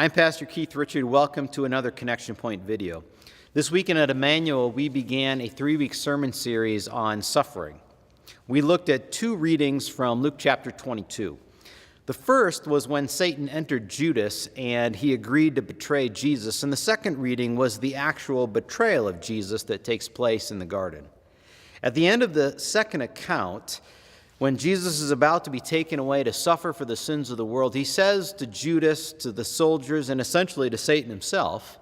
I'm Pastor Keith Richard. Welcome to another Connection Point video. This weekend at Emmanuel, we began a 3-week sermon series on suffering. We looked at 2 readings from Luke chapter 22. The first was when Satan entered Judas and he agreed to betray Jesus, and the second reading was the actual betrayal of Jesus that takes place in the garden. At the end of the second account, when Jesus is about to be taken away to suffer for the sins of the world, he says to Judas, to the soldiers, and essentially to Satan himself,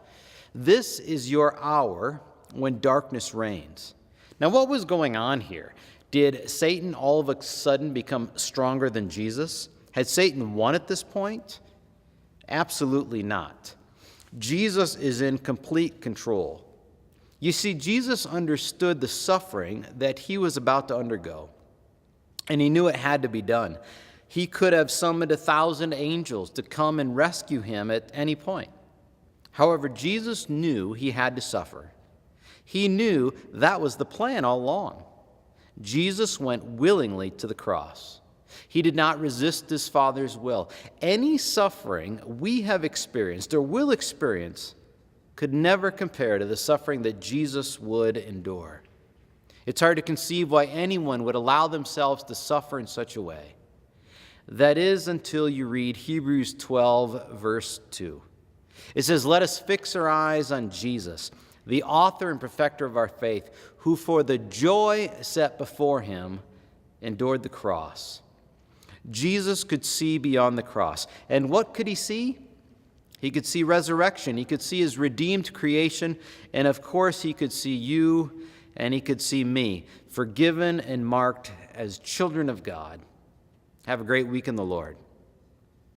"This is your hour when darkness reigns." Now, what was going on here? Did Satan all of a sudden become stronger than Jesus? Had Satan won at this point? Absolutely not. Jesus is in complete control. You see, Jesus understood the suffering that he was about to undergo, and he knew it had to be done. He could have summoned 1,000 angels to come and rescue him at any point. However, Jesus knew he had to suffer. He knew that was the plan all along. Jesus went willingly to the cross. He did not resist his Father's will. Any suffering we have experienced or will experience could never compare to the suffering that Jesus would endure. It's hard to conceive why anyone would allow themselves to suffer in such a way. That is until you read Hebrews 12, verse 2. It says, "Let us fix our eyes on Jesus, the author and perfecter of our faith, who for the joy set before him endured the cross." Jesus could see beyond the cross. And what could he see? He could see resurrection. He could see his redeemed creation. And of course, he could see you and he could see me, forgiven and marked as children of God. Have a great week in the Lord.